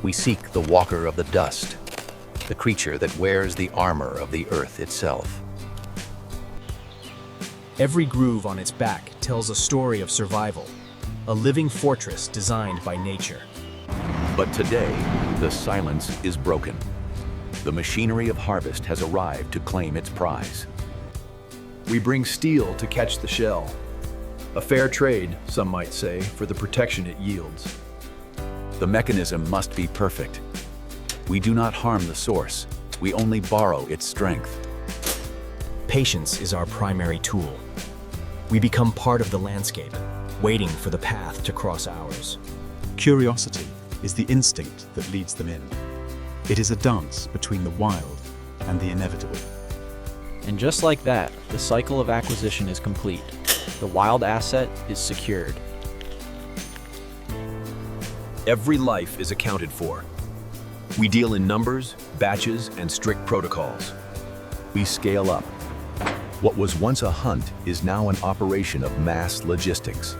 We seek the walker of the dust, the creature that wears the armor of the earth itself. Every groove on its back tells a story of survival, a living fortress designed by nature. But today, the silence is broken. The machinery of harvest has arrived to claim its prize. We bring steel to catch the shell. A fair trade, some might say, for the protection it yields. The mechanism must be perfect. We do not harm the source, we only borrow its strength. Patience is our primary tool. We become part of the landscape, waiting for the path to cross ours. Curiosity is the instinct that leads them in. It is a dance between the wild and the inevitable. And just like that, the cycle of acquisition is complete. The wild asset is secured. Every life is accounted for. We deal in numbers, batches, and strict protocols. We scale up. What was once a hunt is now an operation of mass logistics.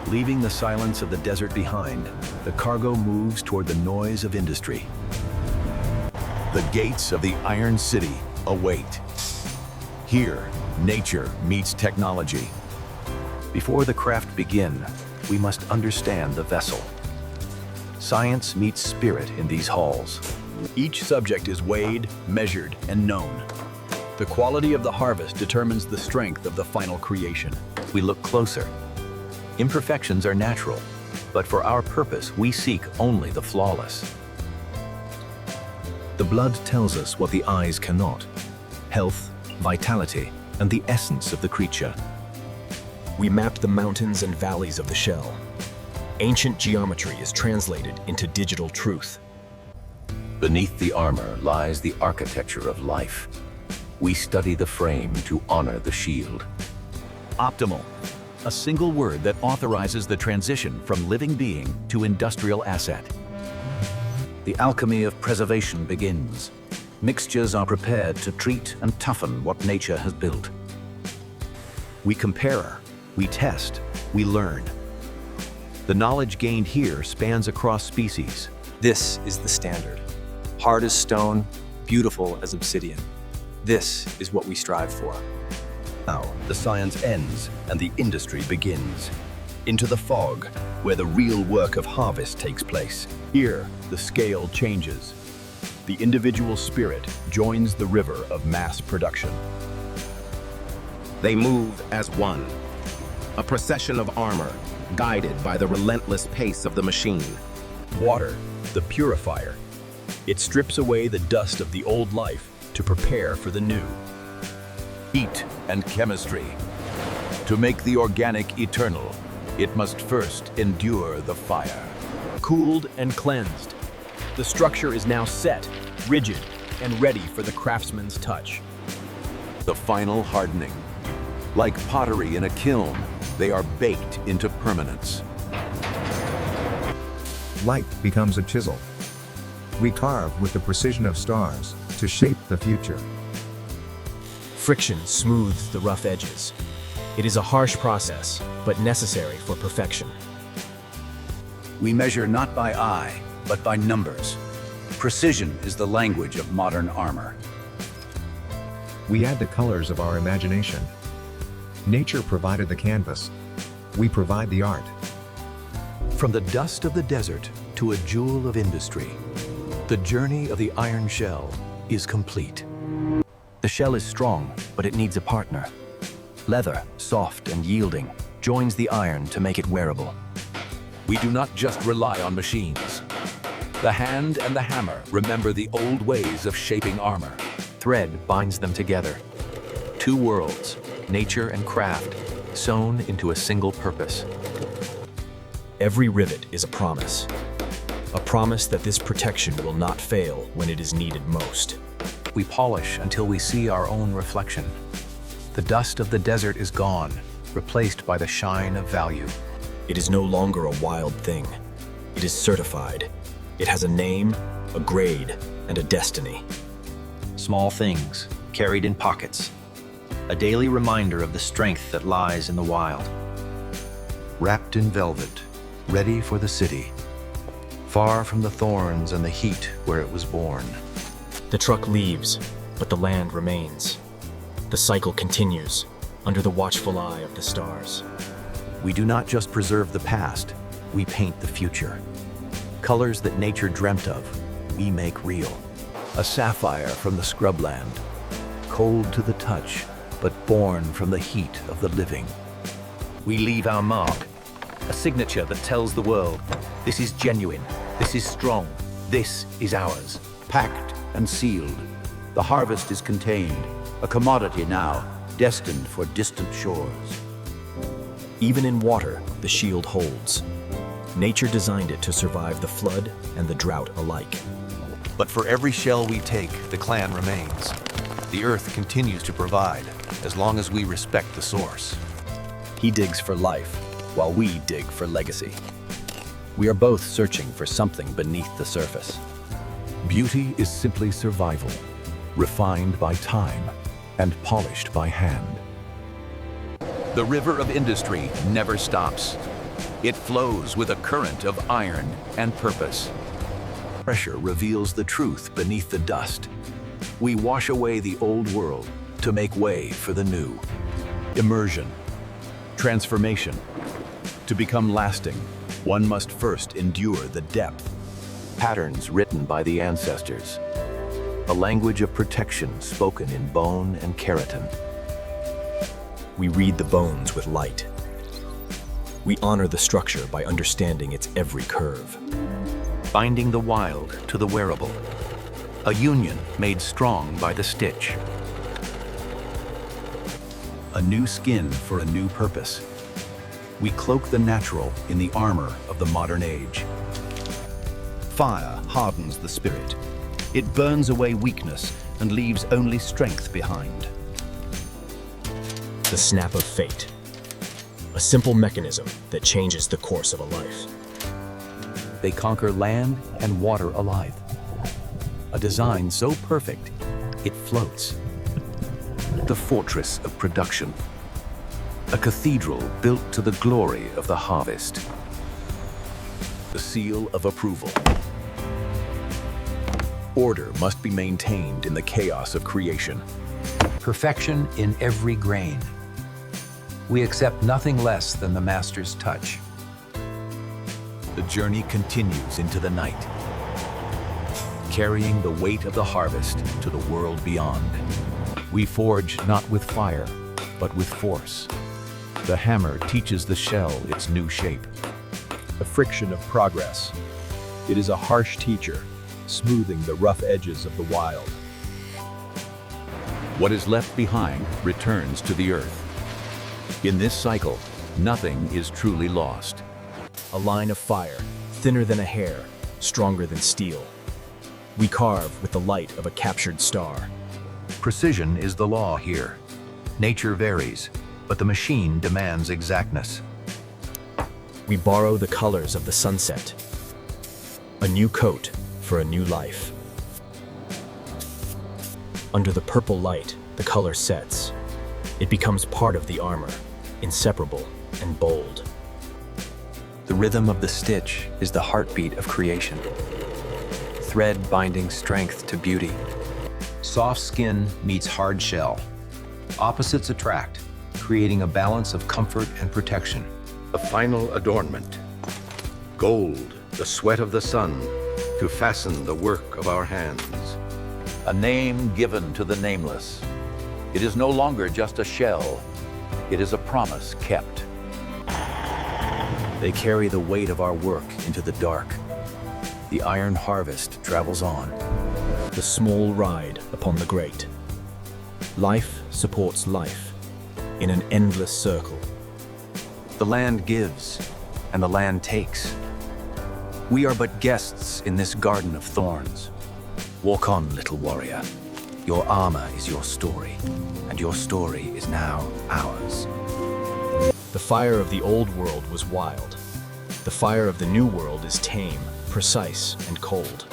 Leaving the silence of the desert behind, the cargo moves toward the noise of industry. The gates of the Iron City await. Here, nature meets technology. Before the craft begin, we must understand the vessel. Science meets spirit in these halls. Each subject is weighed, measured, and known. The quality of the harvest determines the strength of the final creation. We look closer. Imperfections are natural, but for our purpose, we seek only the flawless. The blood tells us what the eyes cannot: health, vitality, and the essence of the creature. We map the mountains and valleys of the shell. Ancient geometry is translated into digital truth. Beneath the armor lies the architecture of life. We study the frame to honor the shield. Optimal, a single word that authorizes the transition from living being to industrial asset. The alchemy of preservation begins. Mixtures are prepared to treat and toughen what nature has built. We compare, we test, we learn. The knowledge gained here spans across species. This is the standard. Hard as stone, beautiful as obsidian. This is what we strive for. Now, the science ends and the industry begins. Into the fog, where the real work of harvest takes place. Here, the scale changes. The individual spirit joins the river of mass production. They move as one. A procession of armor, guided by the relentless pace of the machine. Water, the purifier. It strips away the dust of the old life to prepare for the new. Heat and chemistry. To make the organic eternal, it must first endure the fire. Cooled and cleansed. The structure is now set, rigid, and ready for the craftsman's touch. The final hardening. Like pottery in a kiln, they are baked into permanence. Light becomes a chisel. We carve with the precision of stars to shape the future. Friction smooths the rough edges. It is a harsh process, but necessary for perfection. We measure not by eye, but by numbers. Precision is the language of modern armor. We add the colors of our imagination. Nature provided the canvas. We provide the art. From the dust of the desert to a jewel of industry, the journey of the iron shell is complete. The shell is strong, but it needs a partner. Leather, soft and yielding, joins the iron to make it wearable. We do not just rely on machines. The hand and the hammer remember the old ways of shaping armor. Thread binds them together. Two worlds, nature and craft, sewn into a single purpose. Every rivet is a promise. A promise that this protection will not fail when it is needed most. We polish until we see our own reflection. The dust of the desert is gone, replaced by the shine of value. It is no longer a wild thing. It is certified. It has a name, a grade, and a destiny. Small things, carried in pockets. A daily reminder of the strength that lies in the wild. Wrapped in velvet, ready for the city, far from the thorns and the heat where it was born. The truck leaves, but the land remains. The cycle continues, under the watchful eye of the stars. We do not just preserve the past, we paint the future. Colors that nature dreamt of, we make real. A sapphire from the scrubland, cold to the touch, but born from the heat of the living. We leave our mark, a signature that tells the world, this is genuine, this is strong, this is ours. Packed and sealed, the harvest is contained, a commodity now, destined for distant shores. Even in water, the shield holds. Nature designed it to survive the flood and the drought alike. But for every shell we take, the clan remains. The earth continues to provide, as long as we respect the source. He digs for life, while we dig for legacy. We are both searching for something beneath the surface. Beauty is simply survival, refined by time and polished by hand. The river of industry never stops. It flows with a current of iron and purpose. Pressure reveals the truth beneath the dust. We wash away the old world to make way for the new. Immersion, transformation. To become lasting, one must first endure the depth. Patterns written by the ancestors. A language of protection spoken in bone and keratin. We read the bones with light. We honor the structure by understanding its every curve. Binding the wild to the wearable. A union made strong by the stitch. A new skin for a new purpose. We cloak the natural in the armor of the modern age. Fire hardens the spirit. It burns away weakness and leaves only strength behind. The snap of fate. A simple mechanism that changes the course of a life. They conquer land and water alike. A design so perfect, it floats. The fortress of production. A cathedral built to the glory of the harvest. The seal of approval. Order must be maintained in the chaos of creation. Perfection in every grain. We accept nothing less than the master's touch. The journey continues into the night, carrying the weight of the harvest to the world beyond. We forge not with fire, but with force. The hammer teaches the shell its new shape. The friction of progress. It is a harsh teacher, smoothing the rough edges of the wild. What is left behind returns to the earth. In this cycle, nothing is truly lost. A line of fire, thinner than a hair, stronger than steel. We carve with the light of a captured star. Precision is the law here. Nature varies, but the machine demands exactness. We borrow the colors of the sunset. A new coat for a new life. Under the purple light, the color sets. It becomes part of the armor, inseparable and bold. The rhythm of the stitch is the heartbeat of creation. Thread binding strength to beauty. Soft skin meets hard shell. Opposites attract, creating a balance of comfort and protection. The final adornment. Gold, the sweat of the sun, to fasten the work of our hands. A name given to the nameless. It is no longer just a shell. It is a promise kept. They carry the weight of our work into the dark. The iron harvest travels on. The small ride upon the great. Life supports life in an endless circle. The land gives, and the land takes. We are but guests in this garden of thorns. Walk on, little warrior. Your armor is your story, and your story is now ours. The fire of the old world was wild. The fire of the new world is tame, precise, and cold.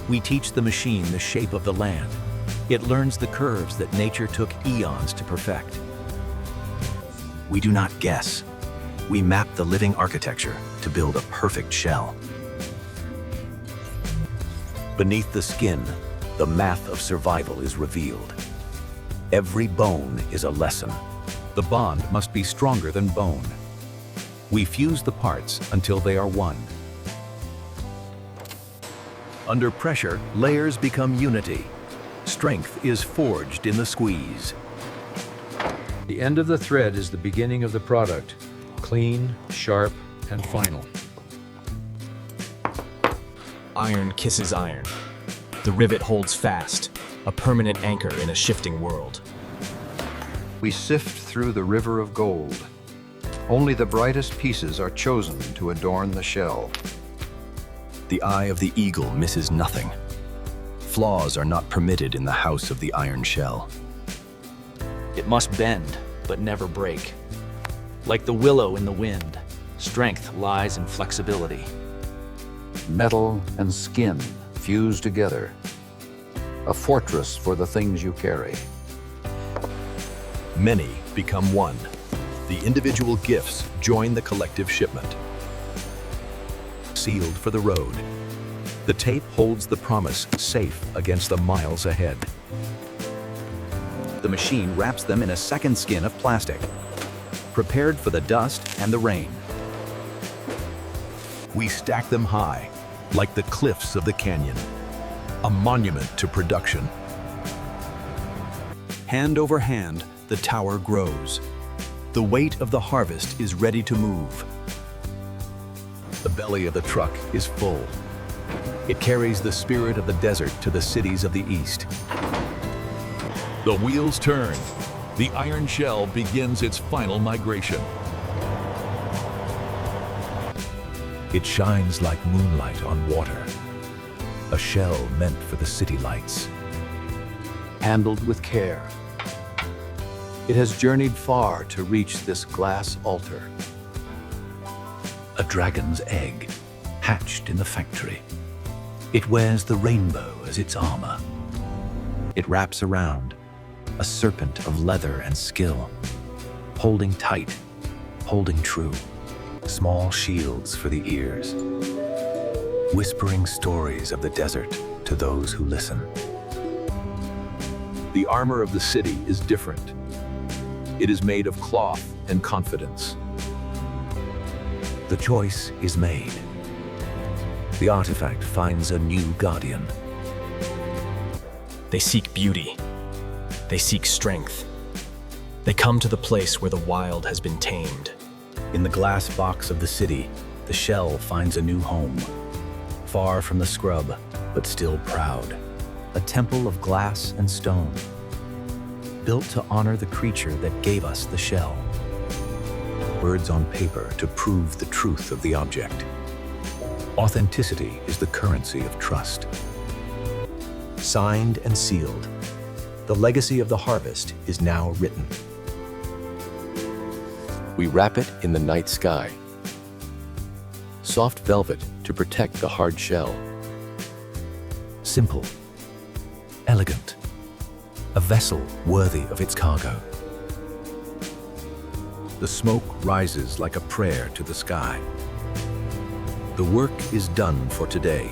We teach the machine the shape of the land. It learns the curves that nature took eons to perfect. We do not guess. We map the living architecture, to build a perfect shell. Beneath the skin, the math of survival is revealed. Every bone is a lesson. The bond must be stronger than bone. We fuse the parts until they are one. Under pressure, layers become unity. Strength is forged in the squeeze. The end of the thread is the beginning of the product, clean, sharp, and final. Iron kisses iron. The rivet holds fast, a permanent anchor in a shifting world. We sift through the river of gold. Only the brightest pieces are chosen to adorn the shell. The eye of the eagle misses nothing. Flaws are not permitted in the house of the iron shell. It must bend, but never break. Like the willow in the wind, strength lies in flexibility. Metal and skin fused together. A fortress for the things you carry. Many become one. The individual gifts join the collective shipment. Sealed for the road. The tape holds the promise safe against the miles ahead. The machine wraps them in a second skin of plastic, prepared for the dust and the rain. We stack them high, like the cliffs of the canyon, a monument to production. Hand over hand, the tower grows. The weight of the harvest is ready to move. The belly of the truck is full. It carries the spirit of the desert to the cities of the east. The wheels turn. The iron shell begins its final migration. It shines like moonlight on water, a shell meant for the city lights. Handled with care. It has journeyed far to reach this glass altar. A dragon's egg, hatched in the factory. It wears the rainbow as its armor. It wraps around, a serpent of leather and skill, holding tight, holding true. Small shields for the ears, whispering stories of the desert to those who listen. The armor of the city is different. It is made of cloth and confidence. The choice is made. The artifact finds a new guardian. They seek beauty. They seek strength. They come to the place where the wild has been tamed. In the glass box of the city, the shell finds a new home. Far from the scrub, but still proud. A temple of glass and stone, built to honor the creature that gave us the shell. Words on paper to prove the truth of the object. Authenticity is the currency of trust. Signed and sealed, the legacy of the harvest is now written. We wrap it in the night sky. Soft velvet to protect the hard shell. Simple, elegant, a vessel worthy of its cargo. The smoke rises like a prayer to the sky. The work is done for today.